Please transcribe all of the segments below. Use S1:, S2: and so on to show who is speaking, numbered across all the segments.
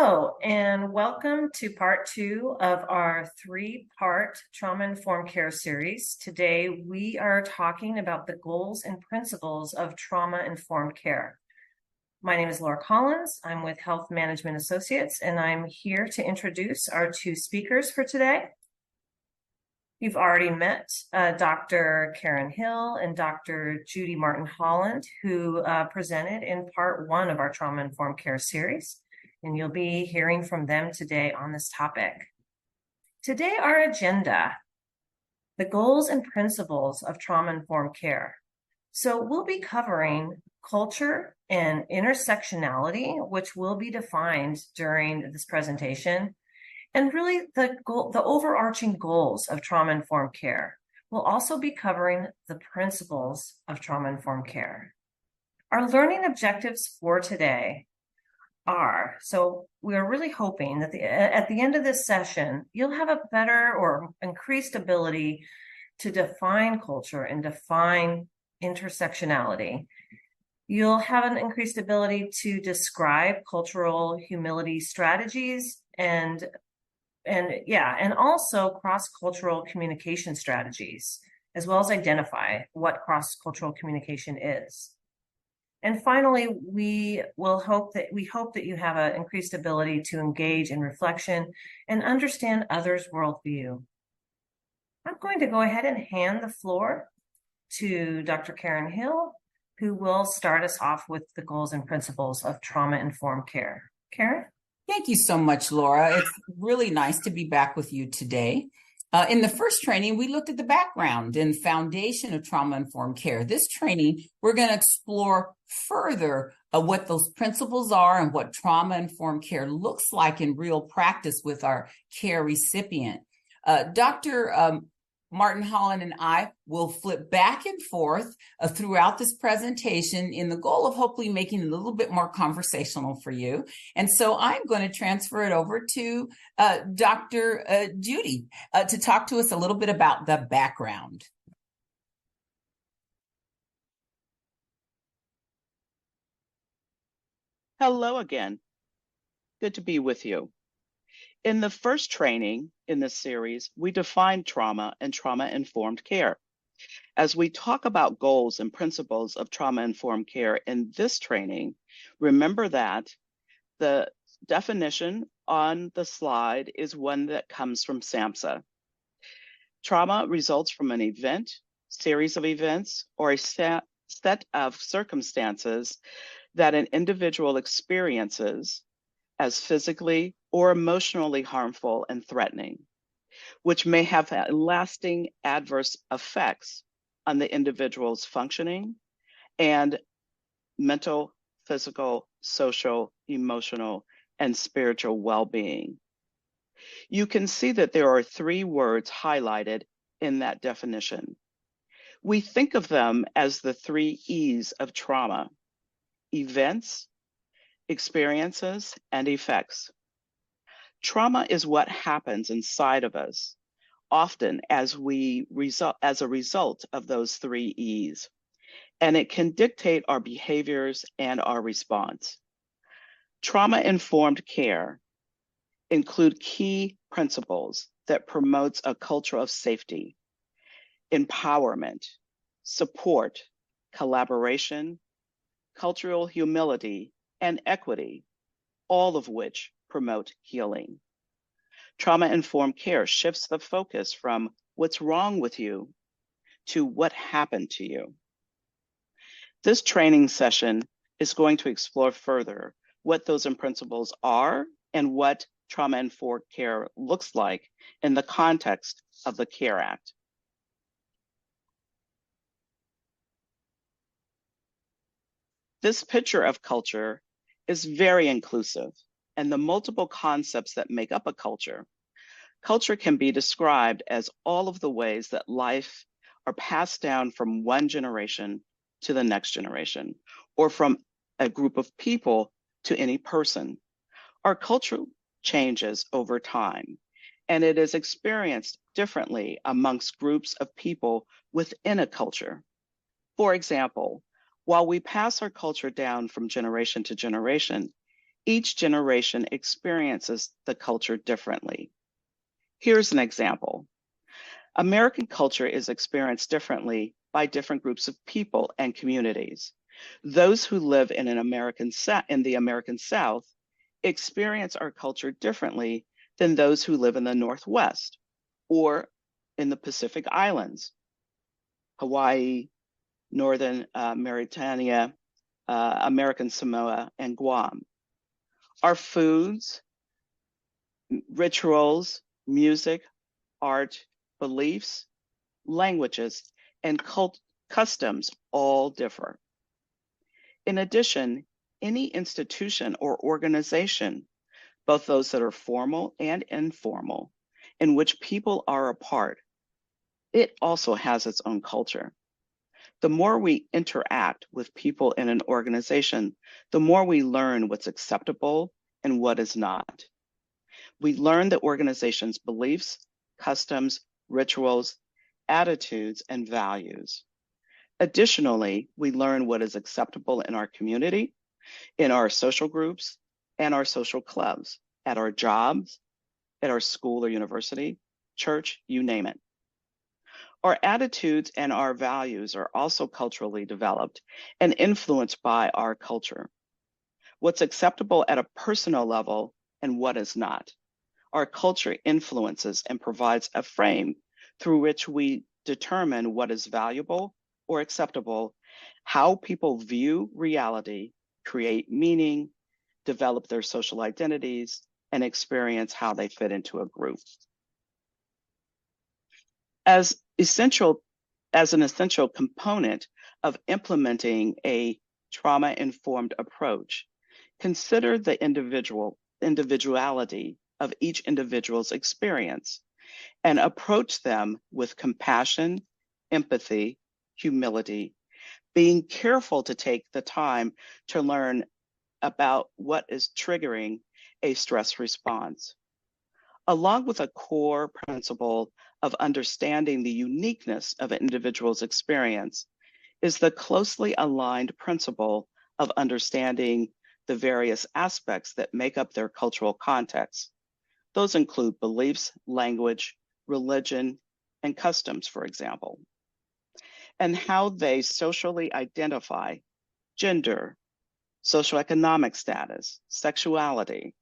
S1: Hello, and welcome to part two of our three-part trauma-informed care series. Today, we are talking about the goals and principles of trauma-informed care. My name is Laura Collins. I'm with Health Management Associates, and I'm here to introduce our two speakers for today. You've already met Dr. Karen Hill and Dr. Judy Martin-Holland, who presented in part one of our trauma-informed care series. And you'll be hearing from them today on this topic. Today, our agenda, the goals and principles of trauma-informed care. So we'll be covering culture and intersectionality, which will be defined during this presentation, and really the overarching goals of trauma-informed care. We'll also be covering the principles of trauma-informed care. Our learning objectives for today are, so we're really hoping that at the end of this session, you'll have a better or increased ability to define culture and define intersectionality. You'll have an increased ability to describe cultural humility strategies and also cross-cultural communication strategies, as well as identify what cross-cultural communication is. And finally, we hope that you have an increased ability to engage in reflection and understand others' worldview. I'm going to go ahead and hand the floor to Dr. Karen Hill, who will start us off with the goals and principles of trauma-informed care. Karen?
S2: Thank you so much, Laura. It's really nice to be back with you today. In the first training, we looked at the background and foundation of trauma-informed care. This training, we're going to explore further what those principles are and what trauma-informed care looks like in real practice with our care recipient. Dr. Martin Holland and I will flip back and forth throughout this presentation in the goal of hopefully making it a little bit more conversational for you. And so I'm going to transfer it over to Dr. Judy to talk to us a little bit about the background.
S3: Hello again. Good to be with you. In the first training in this series, we defined trauma and trauma-informed care. As we talk about goals and principles of trauma-informed care in this training, remember that the definition on the slide is one that comes from SAMHSA. Trauma results from an event, series of events, or a set of circumstances that an individual experiences as physically or emotionally harmful and threatening, which may have lasting adverse effects on the individual's functioning and mental, physical, social, emotional, and spiritual well-being. You can see that there are three words highlighted in that definition. We think of them as the three E's of trauma: events, experiences, and effects. Trauma is what happens inside of us, often as a result of those three E's, and it can dictate our behaviors and our response. Trauma-informed care include key principles that promotes a culture of safety, empowerment, support, collaboration, cultural humility, and equity, all of which promote healing. Trauma-informed care shifts the focus from what's wrong with you to what happened to you. This training session is going to explore further what those principles are and what trauma-informed care looks like in the context of the CARE Act. This picture of culture is very inclusive, and the multiple concepts that make up a culture. Culture can be described as all of the ways that life are passed down from one generation to the next generation, or from a group of people to any person. Our culture changes over time, and it is experienced differently amongst groups of people within a culture. For example, while we pass our culture down from generation to generation, Each generation experiences the culture differently. Here's an example. American culture is experienced differently by different groups of people and communities. Those who live in the American South experience our culture differently than those who live in the Northwest or in the Pacific Islands, Hawaii, Northern Mauritania, American Samoa, and Guam. Our foods, rituals, music, art, beliefs, languages, and customs all differ. In addition, any institution or organization, both those that are formal and informal, in which people are a part, it also has its own culture. The more we interact with people in an organization, the more we learn what's acceptable and what is not. We learn the organization's beliefs, customs, rituals, attitudes, and values. Additionally, we learn what is acceptable in our community, in our social groups, and our social clubs, at our jobs, at our school or university, church, you name it. Our attitudes and our values are also culturally developed and influenced by our culture. What's acceptable at a personal level and what is not. Our culture influences and provides a frame through which we determine what is valuable or acceptable, how people view reality, create meaning, develop their social identities, and experience how they fit into a group. As an essential component of implementing a trauma-informed approach, consider the individuality of each individual's experience and approach them with compassion, empathy, humility, being careful to take the time to learn about what is triggering a stress response. Along with a core principle of understanding the uniqueness of an individual's experience is the closely aligned principle of understanding the various aspects that make up their cultural context. Those include beliefs, language, religion, and customs, for example, and how they socially identify gender, socioeconomic status, sexuality.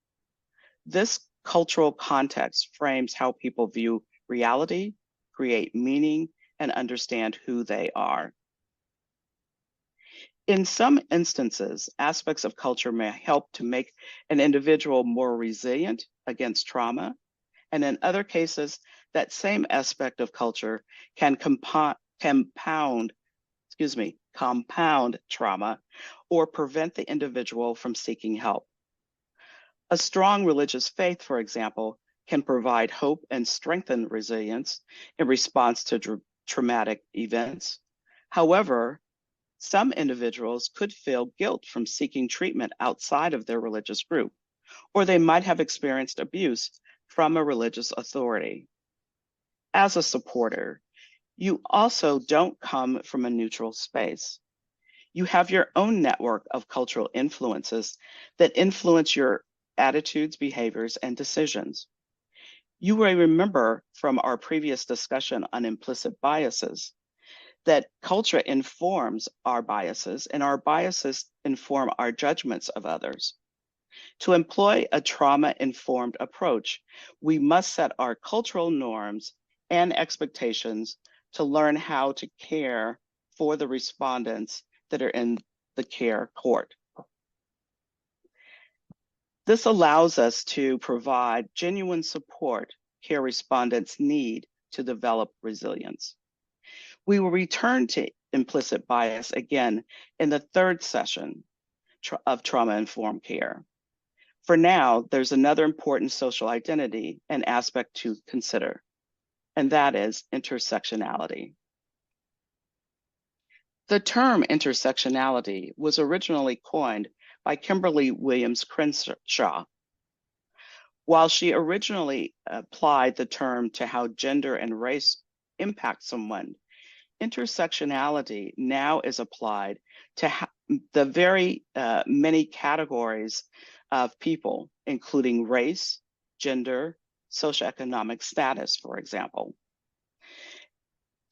S3: This cultural context frames how people view reality, create meaning, and understand who they are. In some instances, aspects of culture may help to make an individual more resilient against trauma, and in other cases, that same aspect of culture can compound trauma or prevent the individual from seeking help. A strong religious faith, for example, can provide hope and strengthen resilience in response to traumatic events. However, some individuals could feel guilt from seeking treatment outside of their religious group, or they might have experienced abuse from a religious authority. As a supporter, you also don't come from a neutral space. You have your own network of cultural influences that influence your attitudes, behaviors, and decisions. You may remember from our previous discussion on implicit biases that culture informs our biases and our biases inform our judgments of others. To employ a trauma-informed approach, we must set our cultural norms and expectations to learn how to care for the respondents that are in the care court. This allows us to provide genuine support care respondents need to develop resilience. We will return to implicit bias again in the third session of trauma-informed care. For now, there's another important social identity and aspect to consider, and that is intersectionality. The term intersectionality was originally coined by Kimberly Williams Crenshaw. While she originally applied the term to how gender and race impact someone, intersectionality now is applied to the very many categories of people, including race, gender, socioeconomic status, for example.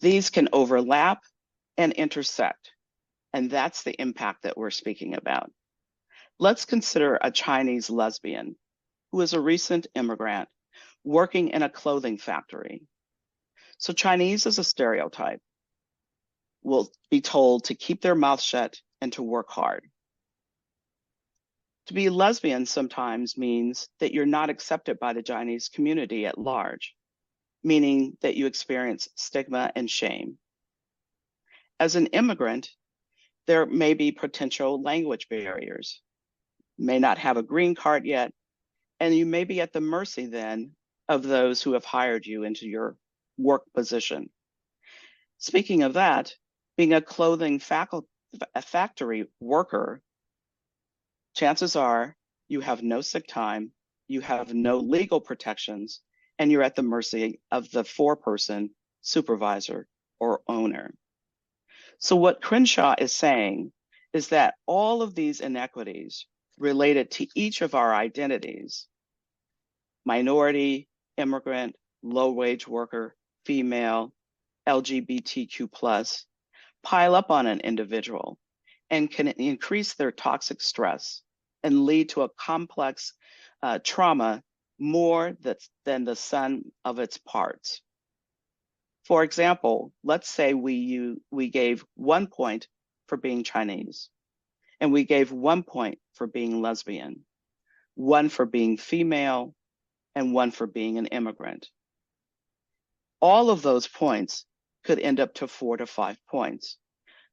S3: These can overlap and intersect, and that's the impact that we're speaking about. Let's consider a Chinese lesbian who is a recent immigrant working in a clothing factory. So Chinese is a stereotype. Will be told to keep their mouth shut and to work hard. To be lesbian sometimes means that you're not accepted by the Chinese community at large, meaning that you experience stigma and shame. As an immigrant, there may be potential language barriers. You may not have a green card yet, and you may be at the mercy then of those who have hired you into your work position. Speaking of that, being a clothing factory worker, chances are you have no sick time, you have no legal protections, and you're at the mercy of the foreperson supervisor or owner. So what Crenshaw is saying is that all of these inequities related to each of our identities, minority, immigrant, low-wage worker, female, LGBTQ+, pile up on an individual and can increase their toxic stress and lead to a complex trauma more than the sum of its parts. For example, let's say we gave 1 point for being Chinese, and we gave 1 point for being lesbian, 1 for being female, and 1 for being an immigrant. All of those points could end up to 4 to 5 points.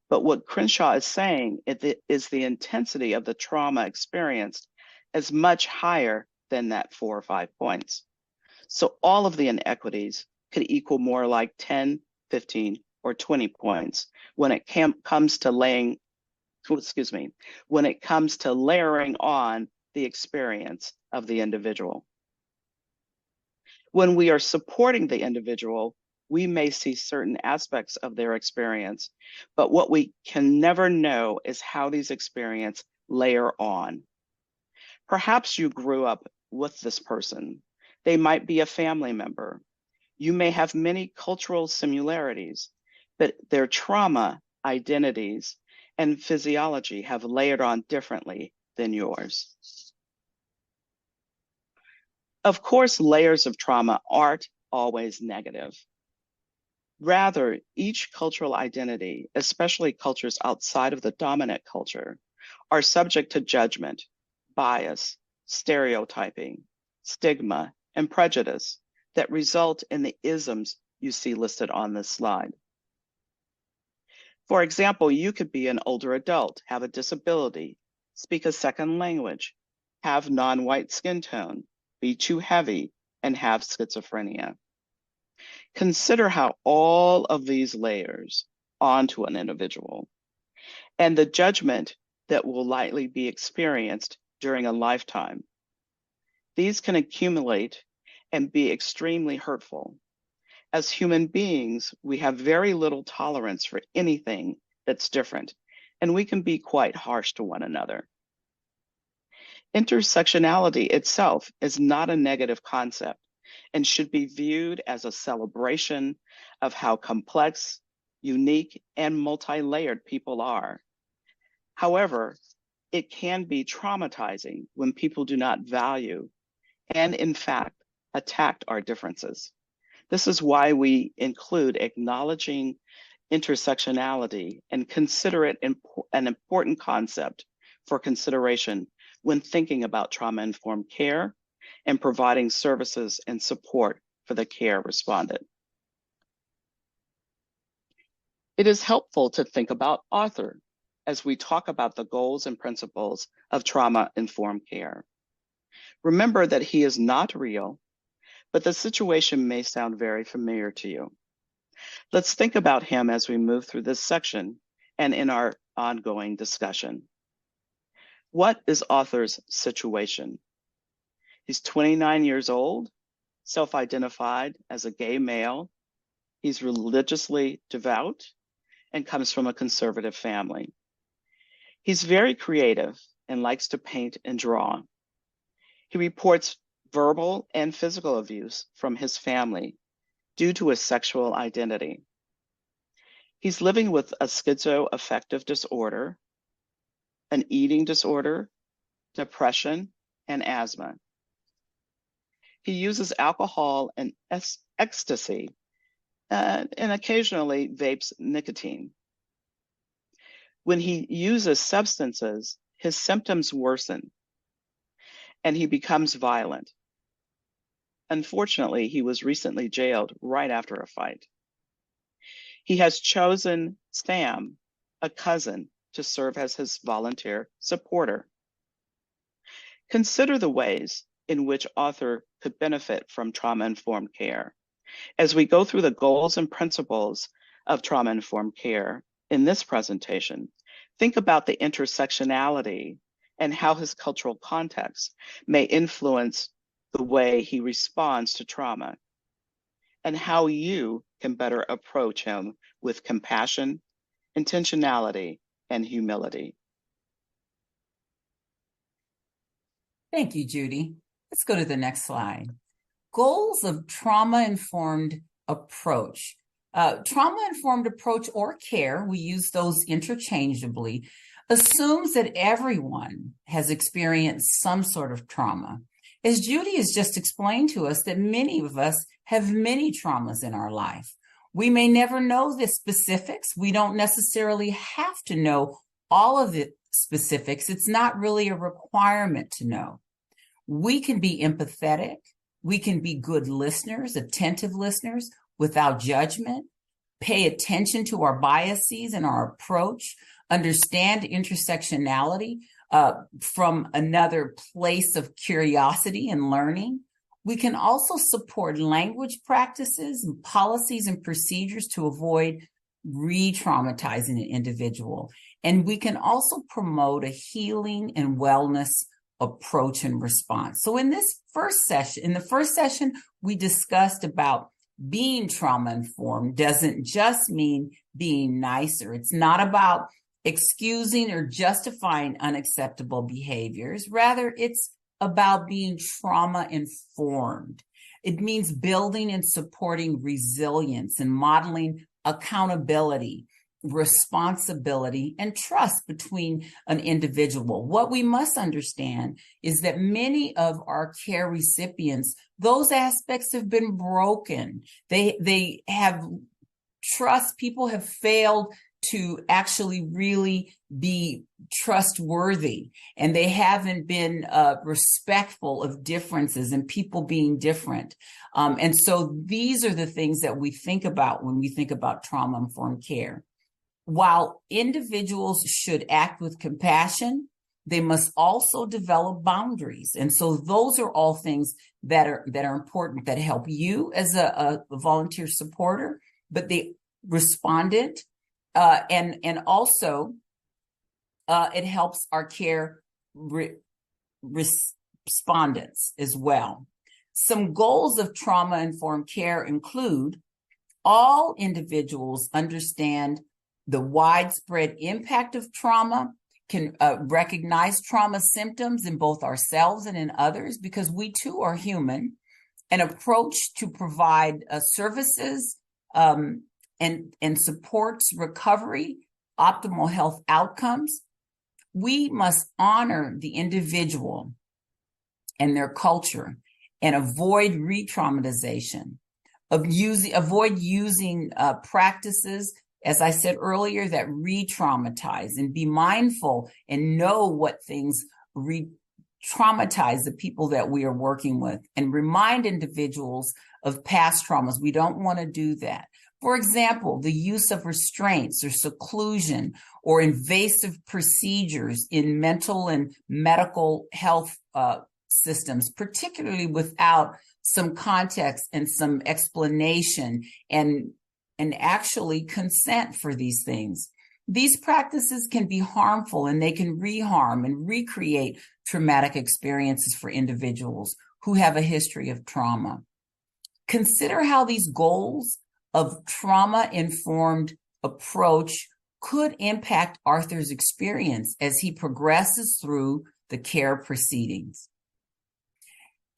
S3: But what Crenshaw is saying is the intensity of the trauma experienced is much higher than that 4 or 5 points. So all of the inequities could equal more like 10, 15, or 20 points when it comes to layering on the experience of the individual. When we are supporting the individual, we may see certain aspects of their experience, but what we can never know is how these experiences layer on. Perhaps you grew up with this person. They might be a family member. You may have many cultural similarities, but their trauma, identities, and physiology have layered on differently than yours. Of course, layers of trauma aren't always negative. Rather, each cultural identity, especially cultures outside of the dominant culture, are subject to judgment, bias, stereotyping, stigma, and prejudice that result in the isms you see listed on this slide. For example, you could be an older adult, have a disability, speak a second language, have non-white skin tone, be too heavy, and have schizophrenia. Consider how all of these layers onto an individual and the judgment that will likely be experienced during a lifetime. These can accumulate and be extremely hurtful. As human beings, we have very little tolerance for anything that's different, and we can be quite harsh to one another. Intersectionality itself is not a negative concept and should be viewed as a celebration of how complex, unique, and multi-layered people are. However, it can be traumatizing when people do not value and, in fact, attack our differences. This is why we include acknowledging intersectionality and consider it an important concept for consideration when thinking about trauma-informed care and providing services and support for the care respondent. It is helpful to think about Arthur as we talk about the goals and principles of trauma-informed care. Remember that he is not real, but the situation may sound very familiar to you. Let's think about him as we move through this section and in our ongoing discussion. What is Arthur's situation? He's 29 years old, self-identified as a gay male. He's religiously devout and comes from a conservative family. He's very creative and likes to paint and draw. He reports verbal and physical abuse from his family due to his sexual identity. He's living with a schizoaffective disorder, an eating disorder, depression, and asthma. He uses alcohol and ecstasy, and occasionally vapes nicotine. When he uses substances, his symptoms worsen and he becomes violent. Unfortunately, he was recently jailed right after a fight. He has chosen Sam, a cousin, to serve as his volunteer supporter. Consider the ways in which author could benefit from trauma-informed care. As we go through the goals and principles of trauma-informed care in this presentation, think about the intersectionality and how his cultural context may influence the way he responds to trauma, and how you can better approach him with compassion, intentionality, and humility.
S2: Thank you, Judy. Let's go to the next slide. Goals of trauma-informed approach. Trauma-informed approach or care, we use those interchangeably, assumes that everyone has experienced some sort of trauma. As Judy has just explained to us, that many of us have many traumas in our life. We may never know the specifics. We don't necessarily have to know all of the specifics. It's not really a requirement to know. We can be empathetic. We can be good listeners, attentive listeners without judgment, pay attention to our biases and our approach, understand intersectionality from another place of curiosity and learning. We can also support language practices and policies and procedures to avoid re-traumatizing an individual. And we can also promote a healing and wellness approach and response. So in the first session, we discussed about being trauma-informed doesn't just mean being nicer. It's not about excusing or justifying unacceptable behaviors. Rather, it's about being trauma-informed. It means building and supporting resilience and modeling accountability, responsibility, and trust between an individual. What we must understand is that many of our care recipients, those aspects have been broken. They have trust. People have failed to actually really be trustworthy, and they haven't been respectful of differences and people being different. And so these are the things that we think about when we think about trauma-informed care. While individuals should act with compassion, they must also develop boundaries. And so those are all things that are important, that help you as a volunteer supporter, but the respondent, and also it helps our care respondents as well. Some goals of trauma-informed care include all individuals understand the widespread impact of trauma, can recognize trauma symptoms in both ourselves and in others, because we too are human, an approach to provide services and supports recovery, optimal health outcomes. We must honor the individual and their culture and avoid re-traumatization, avoid using practices, as I said earlier, that re-traumatize, and be mindful and know what things re-traumatize the people that we are working with, and remind individuals of past traumas. We don't want to do that. For example, the use of restraints or seclusion or invasive procedures in mental and medical health systems, particularly without some context and some explanation and actually consent for these things. These practices can be harmful, and they can reharm and recreate traumatic experiences for individuals who have a history of trauma. Consider how these goals of trauma-informed approach could impact Arthur's experience as he progresses through the care proceedings.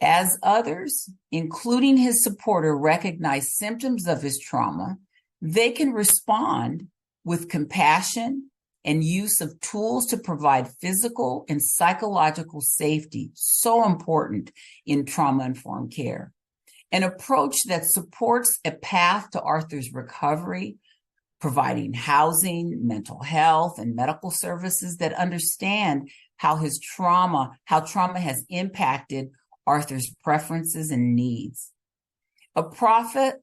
S2: As others, including his supporter, recognize symptoms of his trauma, they can respond with compassion and use of tools to provide physical and psychological safety, so important in trauma-informed care. An approach that supports a path to Arthur's recovery, providing housing, mental health, and medical services that understand how trauma has impacted Arthur's preferences and needs. A process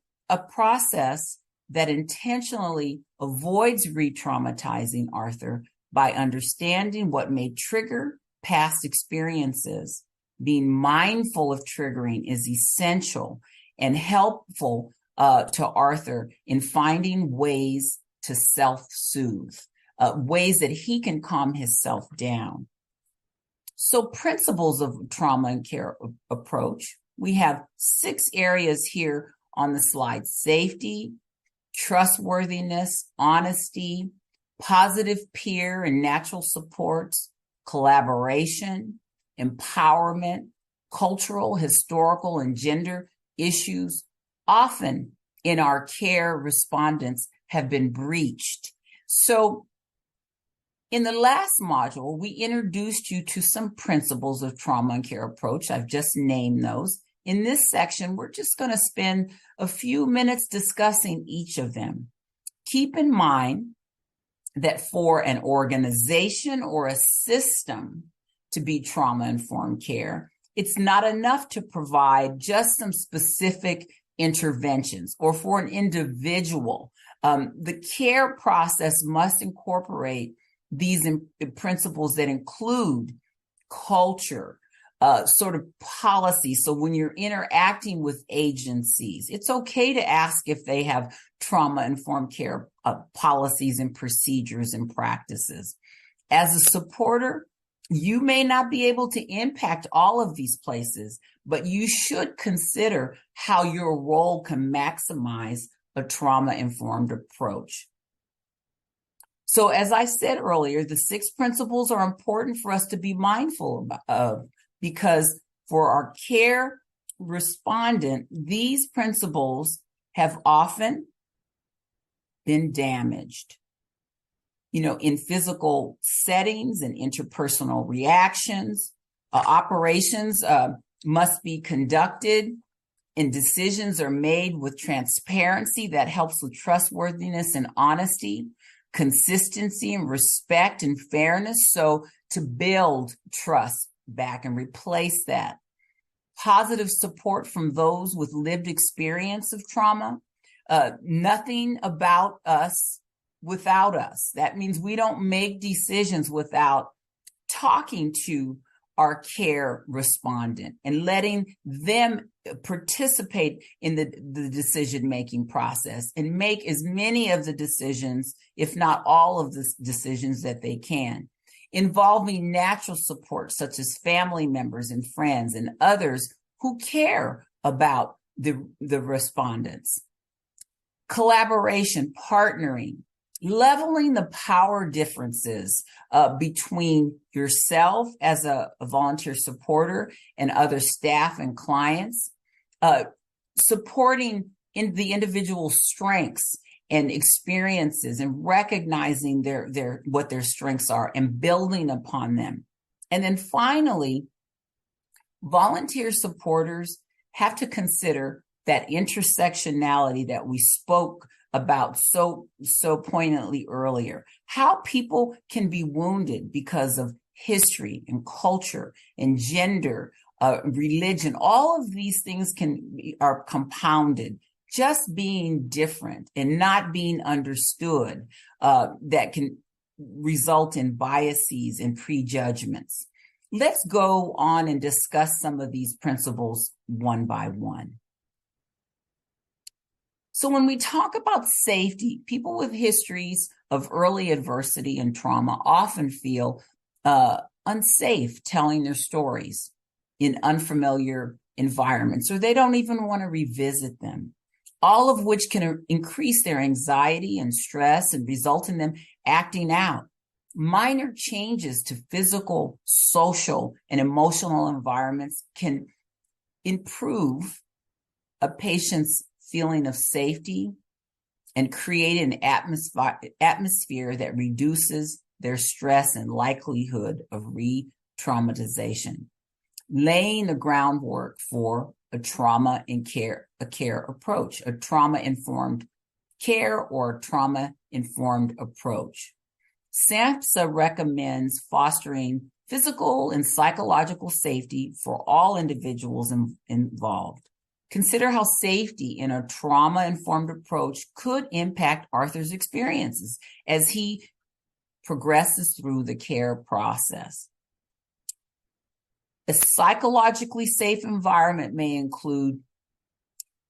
S2: that intentionally avoids re-traumatizing Arthur by understanding what may trigger past experiences. Being mindful of triggering is essential and helpful to Arthur in finding ways to self-soothe, ways that he can calm himself down. So principles of trauma and care approach, we have 6 areas here on the slide: safety, trustworthiness, honesty, positive peer and natural supports, collaboration, empowerment, cultural, historical, and gender issues often in our care respondents have been breached. So in the last module, we introduced you to some principles of trauma and care approach. I've just named those. In this section, we're just going to spend a few minutes discussing each of them. Keep in mind that for an organization or a system to be trauma-informed care, it's not enough to provide just some specific interventions, or for an individual. The care process must incorporate these principles that include culture, sort of policy. So when you're interacting with agencies, it's okay to ask if they have trauma-informed care policies and procedures and practices. As a supporter, you may not be able to impact all of these places, but you should consider how your role can maximize a trauma-informed approach. So as I said earlier, the 6 principles are important for us to be mindful of, because for our care respondent, these principles have often been damaged, in physical settings and interpersonal reactions. Operations must be conducted and decisions are made with transparency that helps with trustworthiness and honesty, consistency and respect and fairness. So to build trust back and replace that. Positive support from those with lived experience of trauma. Nothing about us without us. That means we don't make decisions without talking to our care respondent and letting them participate in the decision-making process and make as many of the decisions, if not all of the decisions, that they can. Involving natural support, such as family members and friends and others who care about the respondents. Collaboration, partnering, leveling the power differences between yourself as a volunteer supporter and other staff and clients, supporting in the individual's strengths and experiences and recognizing what their strengths are and building upon them. And then finally, volunteer supporters have to consider that intersectionality that we spoke about so poignantly earlier. How people can be wounded because of history and culture and gender, religion. All of these things are compounded. Just being different and not being understood, that can result in biases and prejudgments. Let's go on and discuss some of these principles one by one. So when we talk about safety, people with histories of early adversity and trauma often feel unsafe telling their stories in unfamiliar environments, or they don't even want to revisit them, all of which can increase their anxiety and stress and result in them acting out. Minor changes to physical, social, and emotional environments can improve a patient's feeling of safety and create an atmosphere that reduces their stress and likelihood of re-traumatization, laying the groundwork for a trauma and care approach, a trauma-informed care or trauma-informed approach. SAMHSA recommends fostering physical and psychological safety for all individuals involved. Consider how safety in a trauma-informed approach could impact Arthur's experiences as he progresses through the care process. A psychologically safe environment may include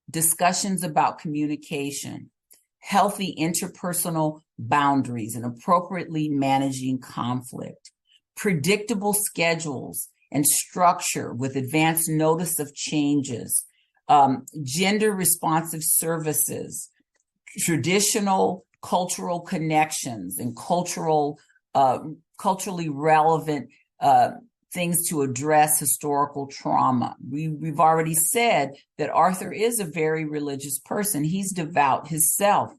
S2: discussions about communication, healthy interpersonal boundaries, and appropriately managing conflict, predictable schedules and structure with advance notice of changes, gender responsive services, traditional cultural connections, and culturally relevant things to address historical trauma. We've already said that Arthur is a very religious person. He's devout himself.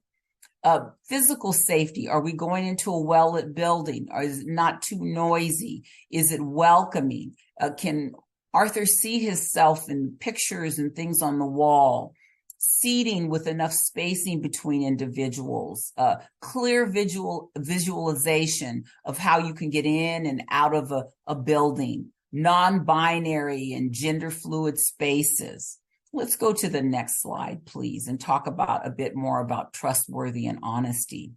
S2: Physical safety. Are we going into a well-lit building? Or is it not too noisy? Is it welcoming? Can Arthur see himself in pictures and things on the wall? Seating with enough spacing between individuals, clear visualization of how you can get in and out of a building, non-binary and gender fluid spaces. Let's go to the next slide, please, and talk about a bit more about trustworthy and honesty.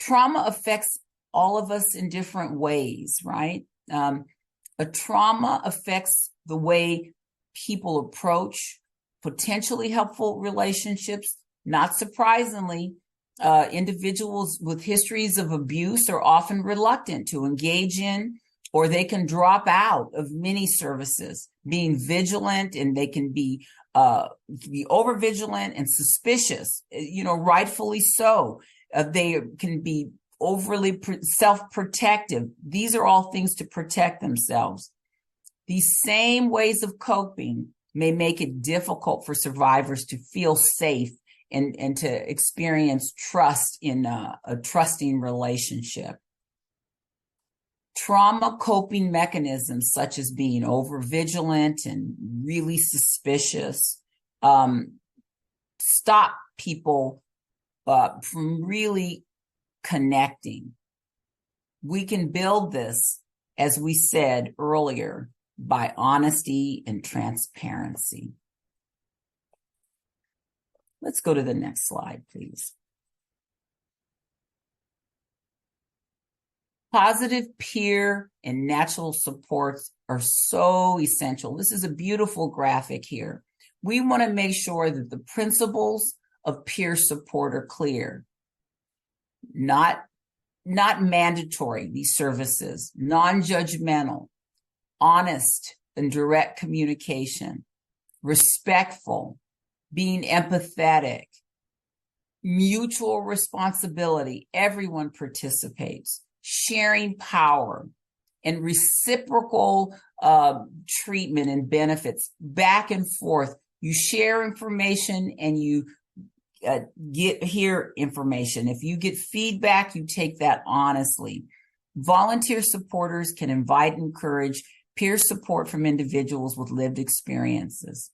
S2: Trauma affects all of us in different ways, right? A trauma affects the way people approach potentially helpful relationships. Not surprisingly, individuals with histories of abuse are often reluctant to engage in, or they can drop out of many services, being vigilant, and they can be over vigilant and suspicious, rightfully so. They can be overly self-protective. These are all things to protect themselves. These same ways of coping may make it difficult for survivors to feel safe and to experience trust in a trusting relationship. Trauma coping mechanisms such as being overvigilant and really suspicious stop people from really connecting. We can build this, as we said earlier, by honesty and transparency. Let's go to the next slide, please. Positive peer and natural supports are so essential. This is a beautiful graphic here. We want to make sure that the principles of peer support are clear. Not mandatory, these services, non-judgmental, honest and direct communication, respectful, being empathetic, mutual responsibility, everyone participates, sharing power, and reciprocal treatment and benefits back and forth. You share information and you hear information. If you get feedback, you take that honestly. Volunteer supporters can invite and encourage peer support from individuals with lived experiences.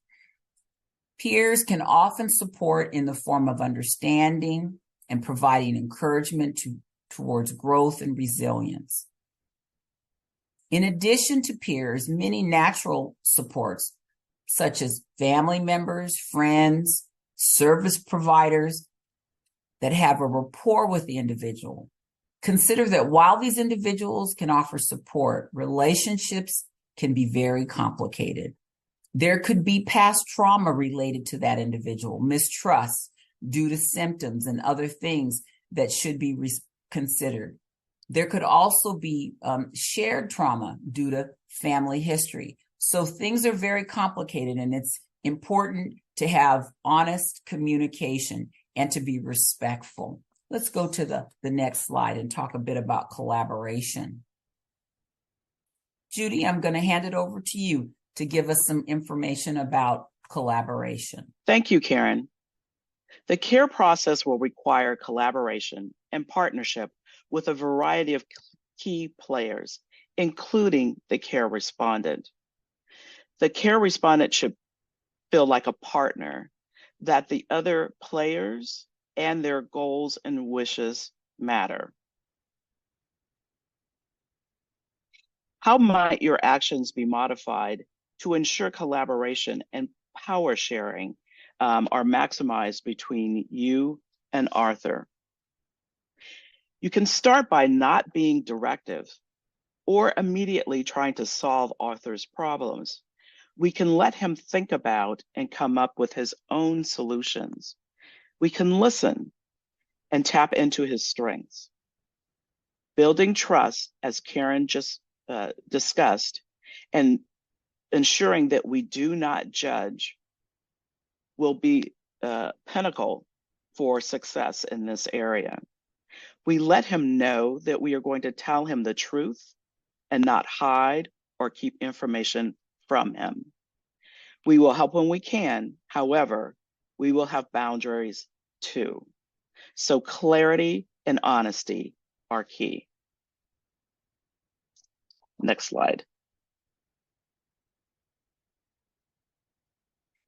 S2: Peers can often support in the form of understanding and providing encouragement towards growth and resilience. In addition to peers, many natural supports, such as family members, friends, service providers that have a rapport with the individual. Consider that while these individuals can offer support, relationships can be very complicated. There could be past trauma related to that individual, mistrust due to symptoms and other things that should be considered. There could also be shared trauma due to family history. So things are very complicated, and it's important to have honest communication and to be respectful. Let's go to the next slide and talk a bit about collaboration. Judy, I'm going to hand it over to you. to give us some information about collaboration.
S3: Thank you, Karen. The care process will require collaboration and partnership with a variety of key players, including the care respondent. The care respondent should feel like a partner, that the other players and their goals and wishes matter. How might your actions be modified to ensure collaboration and power sharing are maximized between you and Arthur? You can start by not being directive or immediately trying to solve Arthur's problems. We can let him think about and come up with his own solutions. We can listen and tap into his strengths. Building trust, as Karen just discussed, and ensuring that we do not judge will be a pinnacle for success in this area. We let him know that we are going to tell him the truth and not hide or keep information from him. We will help when we can. However, we will have boundaries too. So clarity and honesty are key. Next slide.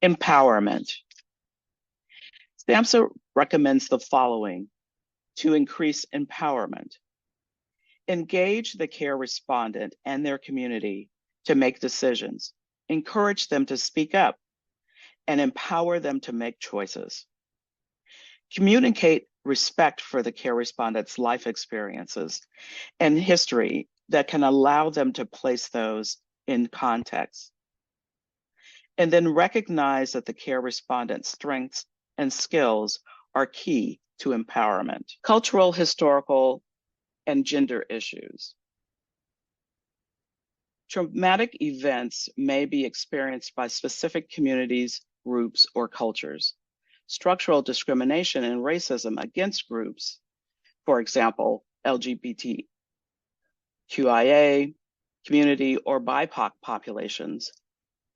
S3: Empowerment. SAMHSA recommends the following to increase empowerment. Engage the care respondent and their community to make decisions. Encourage them to speak up and empower them to make choices. Communicate respect for the care respondent's life experiences and history that can allow them to place those in context. And then recognize that the care respondent's strengths and skills are key to empowerment. Cultural, historical, and gender issues. Traumatic events may be experienced by specific communities, groups, or cultures. Structural discrimination and racism against groups, for example, LGBTQIA community or BIPOC populations,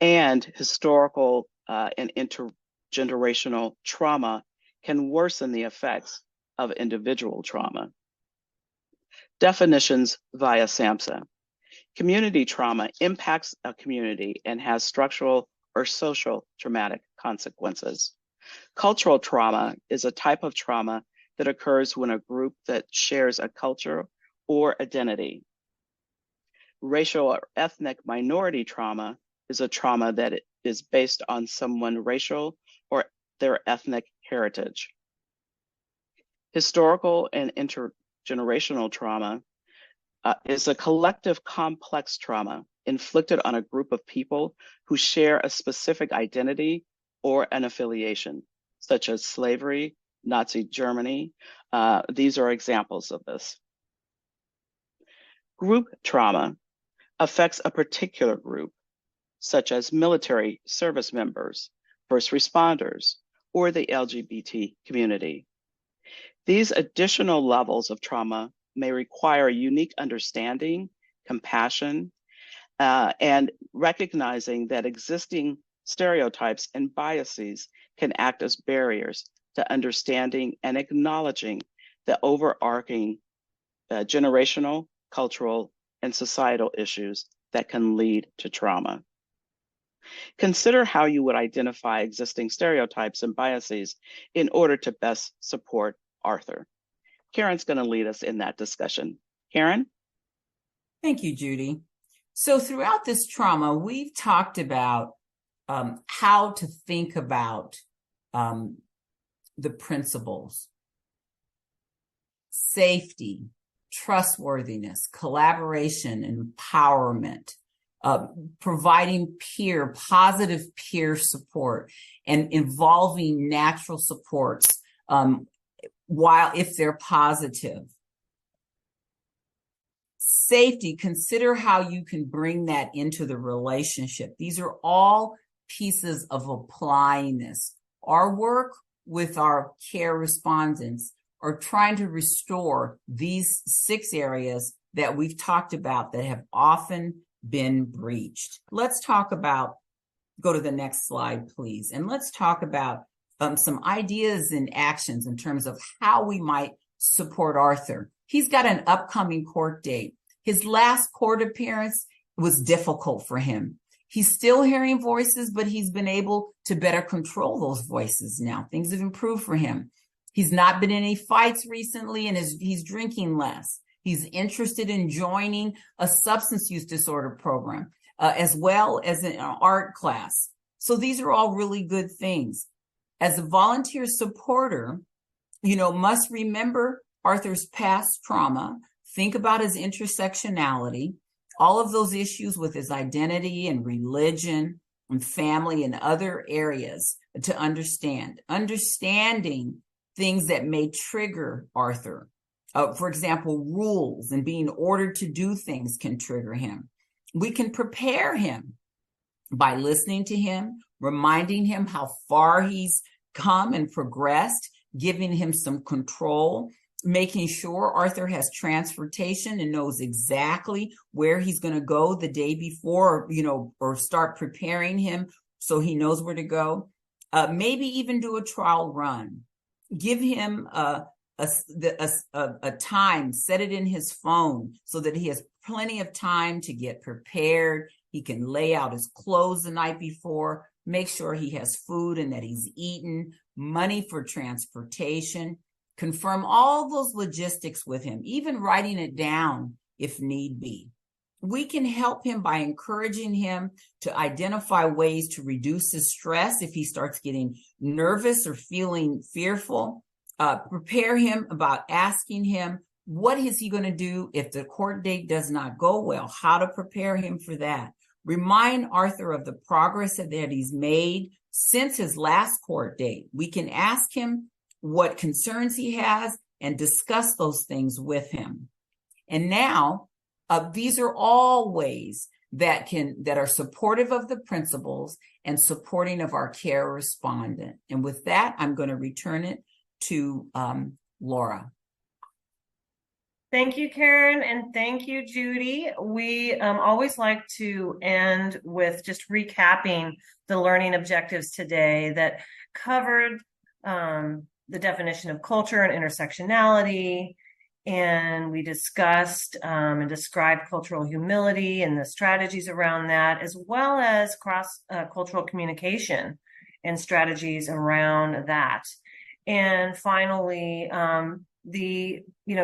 S3: and historical and intergenerational trauma can worsen the effects of individual trauma. Definitions via SAMHSA. Community trauma impacts a community and has structural or social traumatic consequences. Cultural trauma is a type of trauma that occurs when a group that shares a culture or identity. Racial or ethnic minority trauma is a trauma that is based on someone's racial or their ethnic heritage. Historical and intergenerational trauma is a collective complex trauma inflicted on a group of people who share a specific identity or an affiliation, such as slavery, Nazi Germany. These are examples of this. Group trauma affects a particular group, such as military service members, first responders, or the LGBT community. These additional levels of trauma may require unique understanding, compassion, and recognizing that existing stereotypes and biases can act as barriers to understanding and acknowledging the overarching generational, cultural, and societal issues that can lead to trauma. Consider how you would identify existing stereotypes and biases in order to best support Arthur. Karen's going to lead us in that discussion. Karen?
S2: Thank you, Judy. So throughout this trauma, we've talked about how to think about the principles: safety, trustworthiness, collaboration, empowerment, providing positive peer support, and involving natural supports if they're positive. Safety, consider how you can bring that into the relationship. These are all pieces of applying this. Our work with our care respondents are trying to restore these 6 areas that we've talked about that have often been breached. Let's talk about, go to the next slide, please. And let's talk about some ideas and actions in terms of how we might support Arthur. He's got an upcoming court date. His last court appearance was difficult for him. He's still hearing voices, but he's been able to better control those voices now. Things have improved for him. He's not been in any fights recently, and he's drinking less. He's interested in joining a substance use disorder program, as well as an art class. So these are all really good things. As a volunteer supporter, must remember Arthur's past trauma, think about his intersectionality, all of those issues with his identity and religion and family and other areas to understanding things that may trigger Arthur. For example, rules and being ordered to do things can trigger him. We can prepare him by listening to him, reminding him how far he's come and progressed, giving him some control, making sure Arthur has transportation and knows exactly where he's going to go the day before, or start preparing him so he knows where to go. Maybe even do a trial run. Give him a time, set it in his phone so that he has plenty of time to get prepared. He can lay out his clothes the night before, make sure he has food and that he's eaten, money for transportation, confirm all those logistics with him, even writing it down if need be. We can help him by encouraging him to identify ways to reduce his stress if he starts getting nervous or feeling fearful. Prepare him about asking him, what is he going to do if the court date does not go well? How to prepare him for that. Remind Arthur of the progress that he's made since his last court date. We can ask him what concerns he has and discuss those things with him. And now, these are all ways that are supportive of the principles and supporting of our care respondent. And with that, I'm going to return it to Laura.
S1: Thank you, Karen, and thank you, Judy. We always like to end with just recapping the learning objectives today that covered the definition of culture and intersectionality, and we discussed and described cultural humility and the strategies around that, as well as cross-cultural communication and strategies around that. And finally,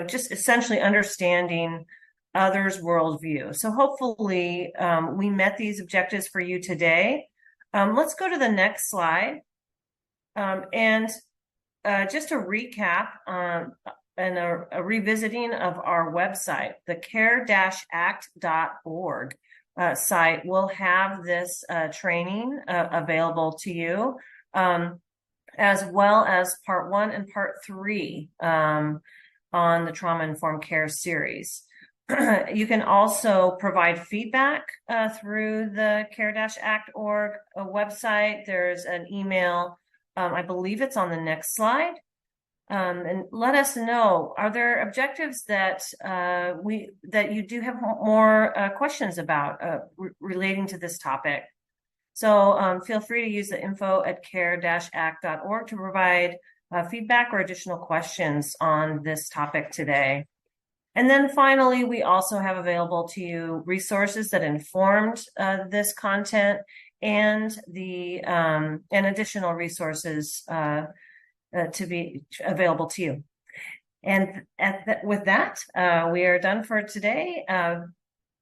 S1: just essentially understanding others' worldview. So hopefully we met these objectives for you today. Let's go to the next slide. And just a recap and a revisiting of our website, the care-act.org site will have this training available to you, as well as part 1 and part 3 on the trauma-informed care series. You can also provide feedback through the care-act.org website. There's an email, I believe it's on the next slide. And let us know, are there objectives that you do have more questions about relating to this topic? So feel free to use the info@care-act.org to provide feedback or additional questions on this topic today. And then finally, we also have available to you resources that informed this content and and additional resources to be available to you. And with that, we are done for today.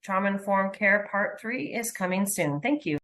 S1: Trauma-Informed Care Part 3 is coming soon. Thank you.